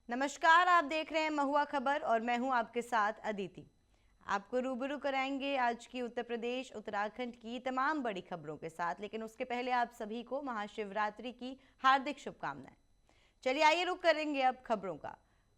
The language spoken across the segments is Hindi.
नमस्कार, आप देख रहे हैं महुआ खबर और मैं हूं आपके साथ अदिति। आपको रूबरू कराएंगे आज की उत्तर प्रदेश उत्तराखंड की तमाम बड़ी खबरों के साथ, लेकिन उसके पहले आप सभी को महाशिवरात्रि की हार्दिक शुभकामनाएं। चलिए आइए रुक करेंगे अब खबरों का।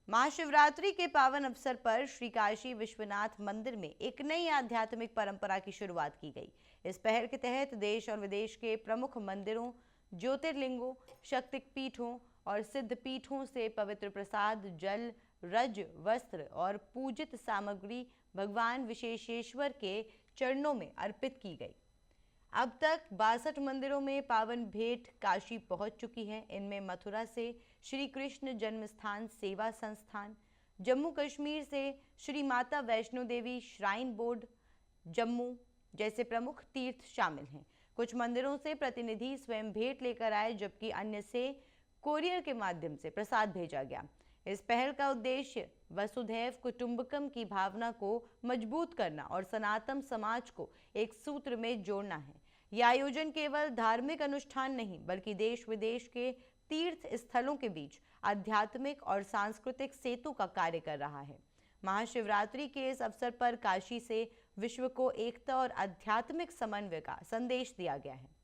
महाशिवरात्रि के पावन अवसर पर श्री काशी विश्वनाथ मंदिर में एक नई आध्यात्मिक परंपरा की शुरुआत की गई। इस पहल के तहत देश और विदेश के प्रमुख मंदिरों, ज्योतिर्लिंगों, शक्तिपीठों और सिद्धपीठों से पवित्र प्रसाद, जल, रज, वस्त्र और पूजित सामग्री भगवान विशेषेश्वर के चरणों में अर्पित की गई। अब तक 62 मंदिरों में पावन भेंट काशी पहुंच चुकी है। इनमें मथुरा से श्री कृष्ण जन्म स्थान सेवा संस्थान, जम्मू कश्मीर से श्री माता वैष्णो देवी श्राइन बोर्ड जम्मू जैसे प्रमुख तीर्थ शामिल हैं। कुछ मंदिरों से प्रतिनिधि स्वयं भेंट लेकर आए, जबकि अन्य से कोरियर के माध्यम से प्रसाद भेजा गया। इस पहल का उद्देश्य वसुधैव कुटुंबकम की भावना को मजबूत करना और सनातन समाज को एक सूत्र में जोड़ना है। यह आयोजन केवल धार्मिक अनुष्ठान नहीं, बल्कि देश विदेश के तीर्थ स्थलों के बीच आध्यात्मिक और सांस्कृतिक सेतु का कार्य कर रहा है। महाशिवरात्रि के इस अवसर पर काशी से विश्व को एकता और आध्यात्मिक समन्वय का संदेश दिया गया है।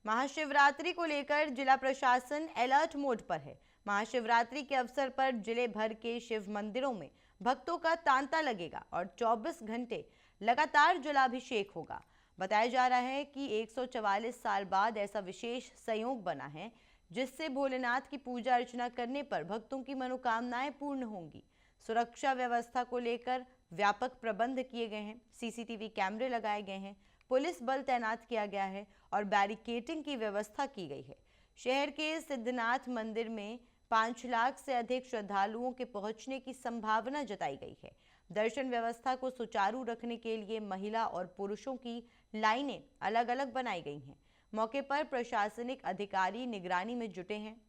महाशिवरात्रि को लेकर जिला प्रशासन अलर्ट मोड पर है। महाशिवरात्रि के अवसर पर जिले भर के शिव मंदिरों में भक्तों का तांता लगेगा और 24 घंटे लगातार जलाभिषेक होगा। बताया जा रहा है कि 144 साल बाद ऐसा विशेष संयोग बना है, जिससे भोलेनाथ की पूजा अर्चना करने पर भक्तों की मनोकामनाएं पूर्ण होंगी। सुरक्षा व्यवस्था को लेकर व्यापक प्रबंध किए गए हैं। सीसीटीवी कैमरे लगाए गए हैं, पुलिस बल तैनात किया गया है और बैरिकेडिंग की व्यवस्था की गई है। शहर के सिद्धनाथ मंदिर में 5 लाख से अधिक श्रद्धालुओं के पहुंचने की संभावना जताई गई है। दर्शन व्यवस्था को सुचारू रखने के लिए महिला और पुरुषों की लाइनें अलग अलग बनाई गई हैं। मौके पर प्रशासनिक अधिकारी निगरानी में जुटे हैं।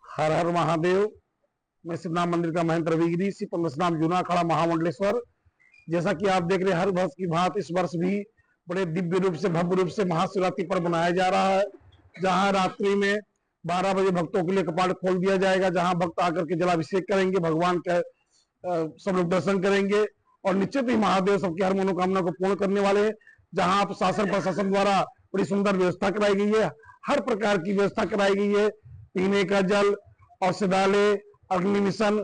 हर हर महादेव। मैं शिवनाथ मंदिर का महंत रविगिरी श्री परशुराम जूना अखाड़ा महामंडलेश्वर। जैसा कि आप देख रहे हैं, हर वर्ष की भांति इस वर्ष भी बड़े दिव्य रूप से, भव्य रूप से महाशिवरात्रि पर्व मनाया जा रहा है, जहां रात्रि में 12 बजे भक्तों के लिए कपाट खोल दिया जाएगा, जहां भक्त आकर के जलाभिषेक करेंगे, भगवान का सब लोग दर्शन करेंगे और निश्चित ही महादेव सबकी हर मनोकामना को पूर्ण करने वाले हैं। जहां शासन प्रशासन द्वारा बड़ी सुंदर व्यवस्था कराई गई है, हर प्रकार की व्यवस्था कराई गई है, पीने का जल, औषधालय, अग्नि मिशन,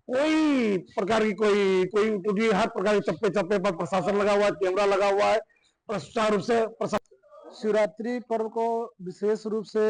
कोई प्रकार की कोई टूटी, हर प्रकार के चप्पे चप्पे पर प्रशासन लगा हुआ है, कैमरा लगा हुआ है। सुचारू रूप से शिवरात्रि पर्व को विशेष रूप से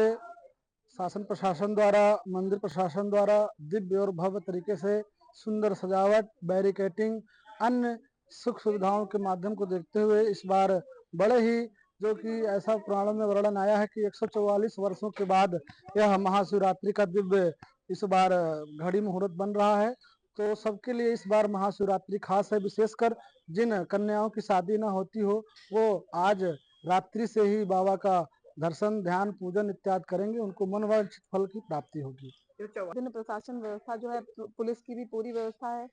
शासन प्रशासन द्वारा, मंदिर प्रशासन द्वारा दिव्य और भव्य तरीके से सुंदर सजावट, बैरिकेटिंग, अन्य सुख सुविधाओं के माध्यम को देखते हुए इस बार बड़े ही, जो कि ऐसा पुराणों में वर्णन आया है कि 144 वर्षों के बाद यह महाशिवरात्रि का दिव्य इस बार घड़ी मुहूर्त बन रहा है। तो सबके लिए इस बार महाशिवरात्रि खास है। विशेषकर जिन कन्याओं की शादी न होती हो, वो आज रात्रि से ही बाबा का दर्शन, ध्यान, पूजन इत्यादि करेंगे, उनको मनवांछित फल की प्राप्ति होगी। विभिन्न प्रशासन व्यवस्था जो है, पुलिस की भी पूरी व्यवस्था है,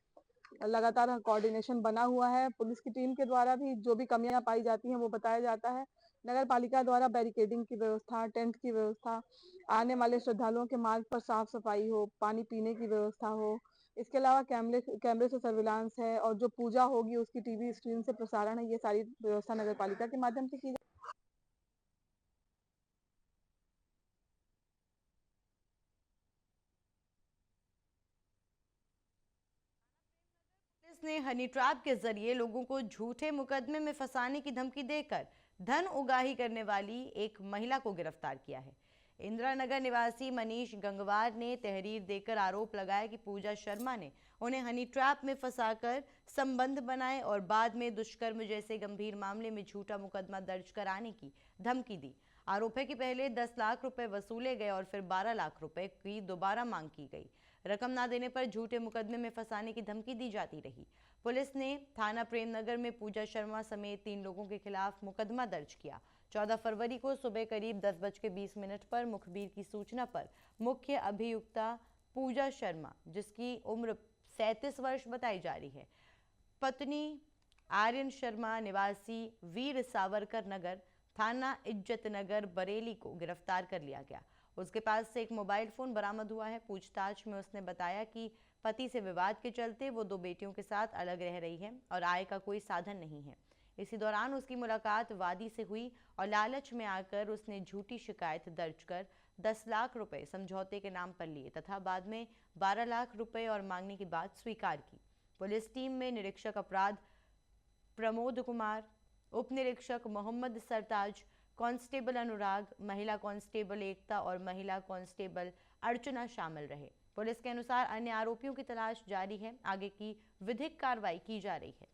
लगातार कोऑर्डिनेशन बना हुआ है। पुलिस की टीम के द्वारा भी जो भी कमियां पाई जाती हैं वो बताया जाता है। नगर पालिका द्वारा बैरिकेडिंग की व्यवस्था, टेंट की व्यवस्था, आने वाले श्रद्धालुओं के मार्ग पर साफ सफाई हो, पानी पीने की व्यवस्था हो। इसके अलावा कैमरे से सर्विलांस है और जो पूजा होगी उसकी टीवी स्क्रीन से प्रसारण है। ये सारी व्यवस्था नगर पालिका के माध्यम से की पुलिस ने हनी ट्रैप के जरिए लोगों को झूठे मुकदमे में फंसाने की धमकी देकर धन उगाही करने वाली एक महिला को गिरफ्तार किया है। इंदिरा नगर निवासी मनीष गंगवार ने तहरीर देकर आरोप लगाया कि पूजा शर्मा ने उन्हें हनी ट्रैप में फंसाकर संबंध बनाए और बाद में दुष्कर्म जैसे गंभीर मामले में झूठा मुकदमा दर्ज कराने की धमकी दी। आरोप है कि पहले 10 लाख रुपए वसूले गए और फिर 12 लाख रुपए की दोबारा मांग की गई। रकम ना देने पर झूठे मुकदमे में फंसाने की धमकी दी जाती रही। पुलिस ने थाना प्रेमनगर में पूजा शर्मा समेत 3 लोगों के खिलाफ मुकदमा दर्ज किया। 14 फरवरी को सुबह करीब 10:20 पर मुखबिर की सूचना पर मुख्य अभियुक्ता पूजा शर्मा, जिसकी उम्र 37 वर्ष बताई जा रही है, पत्नी आर्यन शर्मा निवासी वीर सावरकर नगर, थाना इज्जत नगर बरेली को गिरफ्तार कर लिया गया। उसके पास से एक मोबाइल फोन बरामद हुआ है। पूछताछ में उसने बताया कि पति से विवाद के चलते वो 2 बेटियों के साथ अलग रह रही है और आय का कोई साधन नहीं है। इसी दौरान उसकी मुलाकात वादी से हुई और लालच में आकर उसने झूठी शिकायत दर्ज कर 10 लाख रुपए समझौते के नाम पर लिए तथा बाद में 12 लाख रुपए और मांगने की बात स्वीकार की। पुलिस टीम में निरीक्षक अपराध प्रमोद कुमार, उप निरीक्षक मोहम्मद सरताज, कांस्टेबल अनुराग, महिला कांस्टेबल एकता और महिला कांस्टेबल अर्चना शामिल रहे। पुलिस के अनुसार अन्य आरोपियों की तलाश जारी है। आगे की विधिक कार्रवाई की जा रही है।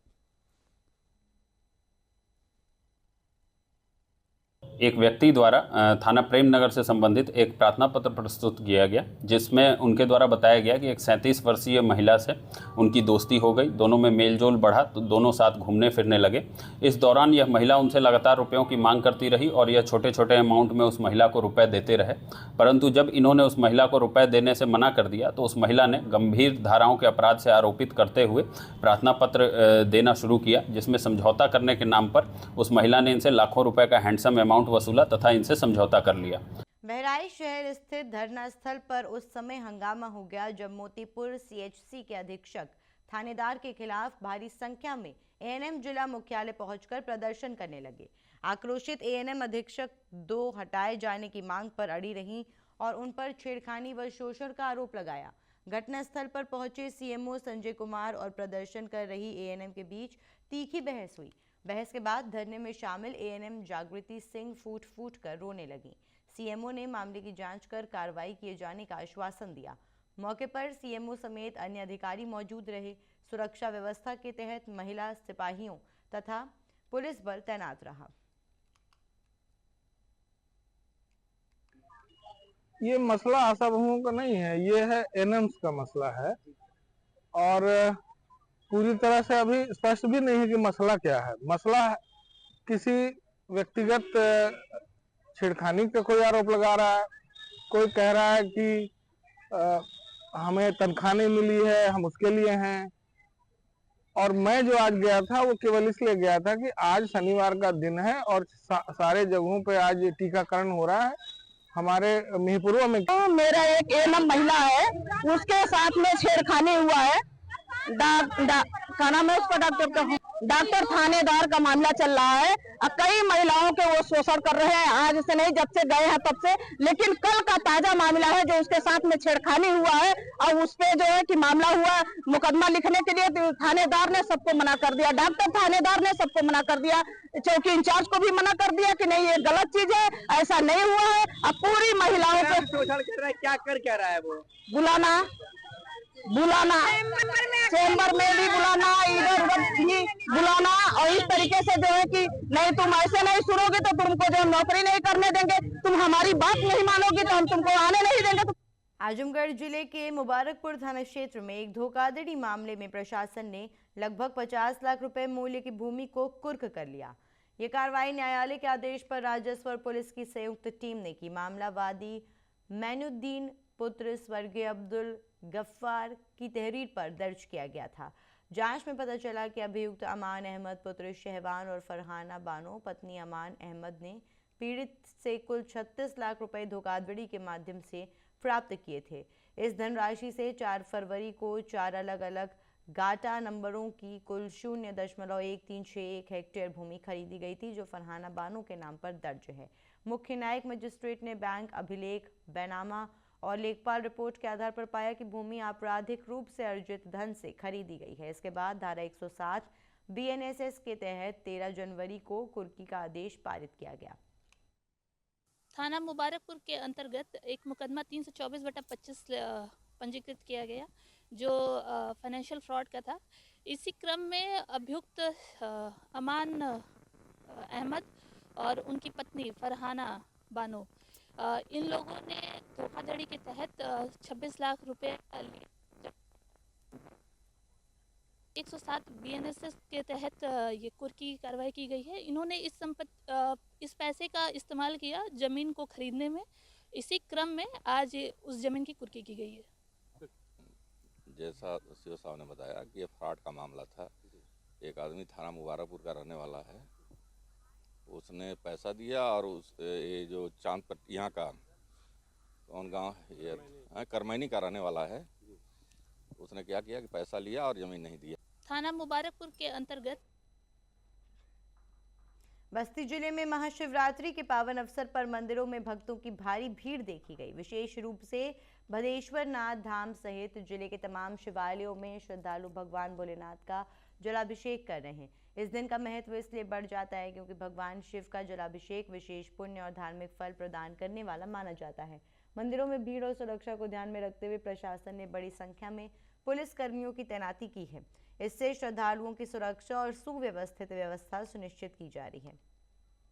एक व्यक्ति द्वारा थाना प्रेमनगर से संबंधित एक प्रार्थना पत्र प्रस्तुत किया गया, जिसमें उनके द्वारा बताया गया कि एक 37 वर्षीय महिला से उनकी दोस्ती हो गई। दोनों में मेलजोल बढ़ा तो दोनों साथ घूमने फिरने लगे। इस दौरान यह महिला उनसे लगातार रुपयों की मांग करती रही और यह छोटे छोटे अमाउंट में उस महिला को रुपए देते रहे। परंतु जब इन्होंने उस महिला को रुपए देने से मना कर दिया तो उस महिला ने गंभीर धाराओं के अपराध से आरोपित करते हुए प्रार्थना पत्र देना शुरू किया, जिसमें समझौता करने के नाम पर उस महिला ने इनसे लाखों रुपए का हैंडसम अमाउंट वसूला तथा इनसे समझौता कर लिया। बहराइच शहर स्थित धरना स्थल पर उस समय हंगामा हो गया जब मोतीपुर सीएचसी के अधीक्षक थानेदार के खिलाफ भारी संख्या में एएनएम जिला मुख्यालय पहुंचकर प्रदर्शन करने लगे। आक्रोशित एएनएम अधीक्षक 2 हटाए जाने की मांग पर अड़ी रहीं और उन पर छेड़खानी व शोषण का आरोप लगाया। घटनास्थल पर पहुंचे सीएमओ संजय कुमार और प्रदर्शन कर रही एएनएम के बीच तीखी बहस हुई। बहस के बाद धरने में शामिल एएनएम जागृति सिंह फूट फूट कर रोने लगी। सीएमओ ने मामले की जांच कर कार्रवाई किए जाने का आश्वासन दिया। मौके पर सीएमओ समेत अन्य अधिकारी मौजूद रहे। सुरक्षा व्यवस्था के तहत महिला सिपाहियों तथा पुलिस बल तैनात रहा। ये मसला आशा बहुओं का नहीं है, ये है एएनएम्स का मसला है और पूरी तरह से अभी स्पष्ट भी नहीं है कि मसला क्या है। मसला किसी व्यक्तिगत छेड़खानी का कोई आरोप लगा रहा है, कोई कह रहा है कि हमें तनख्वाह नहीं मिली है, हम उसके लिए हैं। और मैं जो आज गया था वो केवल इसलिए गया था कि आज शनिवार का दिन है और सारे जगहों पे आज टीकाकरण हो रहा है। हमारे मिहीपुर में मेरा एक एएनएम महिला है, उसके साथ में छेड़खानी हुआ है। क्या नाम है उसका, डॉक्टर थानेदार का मामला चल रहा है। कई महिलाओं के वो शोषण कर रहे हैं, आज से नहीं जब से गए हैं तब से। लेकिन कल का ताजा मामला है जो उसके साथ में छेड़खानी हुआ है और उस पे जो है कि मामला हुआ, मुकदमा लिखने के लिए तो थानेदार ने सबको मना कर दिया, डॉक्टर थानेदार ने सबको मना कर दिया, चौकी इंचार्ज को भी मना कर दिया कि नहीं ये गलत चीज है, ऐसा नहीं हुआ है। अब पूरी महिलाओं को शोषण कर रहा है, क्या कर क्या रहा है वो? बुलाना चेंबर में भी बुलाना, इधर उधर भी बुलाना और इस तरीके से जो है कि नहीं तुम ऐसे नहीं सुनोगे तो तुमको जो नौकरी नहीं करने देंगे, तुम हमारी बात नहीं मानोगी तो हम तुमको आने नहीं देंगे। आजमगढ़ जिले के मुबारकपुर थाना क्षेत्र में एक धोखाधड़ी मामले में प्रशासन ने लगभग 50 लाख रुपए मूल्य की भूमि को कुर्क कर लिया। ये कार्रवाई न्यायालय के आदेश पर राजस्व और पुलिस की संयुक्त टीम ने की। मामला वादी मैनुद्दीन पुत्र स्वर्गीय अब्दुल गफ्फार की तहरीर पर दर्ज किया गया था। जांच में पता चला कि अभियुक्त अमान अहमद पुत्र शहवान और फरहाना बानो पत्नी अमान अहमद ने पीड़ित से कुल 36 लाख रुपए धोखाधड़ी के माध्यम से प्राप्त किए थे। इस धनराशि से 4 फरवरी को 4 अलग अलग गाटा नंबरों की कुल 0.1361 हेक्टेयर भूमि खरीदी गई थी, जो फरहाना बानो के नाम पर दर्ज है। मुख्य न्यायिक मजिस्ट्रेट ने बैंक अभिलेख, बैनामा और लेखपाल रिपोर्ट के आधार पर पाया कि भूमि आपराधिक रूप से अर्जित धन से खरीदी गई है। इसके बाद धारा 107 बीएनएसएस के तहत 13 जनवरी को कुर्की का आदेश पारित किया गया। थाना मुबारकपुर के अंतर्गत एक मुकदमा 324/25 पंजीकृत किया गया, जो फाइनेंशियल फ्रॉड का था। इसी क्रम में अभियुक्त अमान अहमद और उनकी पत्नी फरहाना बानो, इन लोगों ने धोखाधड़ी के तहत 26 लाख रुपए लिए। 107 बीएनएसएस के तहत ये कुर्की की कार्रवाई की गई है। इन्होंने इस पैसे का इस्तेमाल किया ज़मीन को खरीदने में। इसी क्रम में आज उस ज़मीन की कुर्की की गई है। जैसा सीओ साहब ने बताया कि ये फ्रॉड का मामला था। एक आदमी थाना मुबारकपुर का रहने वाला है, उसने पैसा दिया और ये जो चांदपट्टी यहाँ का कौन गांव ये करमैनी का रहने वाला है, उसने क्या किया कि पैसा लिया और ज़मीन नहीं दिया। थाना मुबारकपुर के अंतर्गत बस्ती जिले में महाशिवरात्रि के पावन अवसर पर मंदिरों में भक्तों की भारी भीड़ देखी गई। विशेष रूप से भदेश्वर नाथ धाम सहित जिले के तमाम शिवालयों में श्रद्धालु भगवान भोलेनाथ का जलाभिषेक कर रहे हैं। इस दिन का महत्व इसलिए बढ़ जाता है क्योंकि भगवान शिव का जलाभिषेक विशेष पुण्य और धार्मिक फल प्रदान करने वाला माना जाता है। मंदिरों में भीड़ और सुरक्षा को ध्यान में रखते हुए प्रशासन ने बड़ी संख्या में पुलिस कर्मियों की तैनाती की है। इससे श्रद्धालुओं की सुरक्षा और सुव्यवस्थित व्यवस्था सुनिश्चित की जा रही है।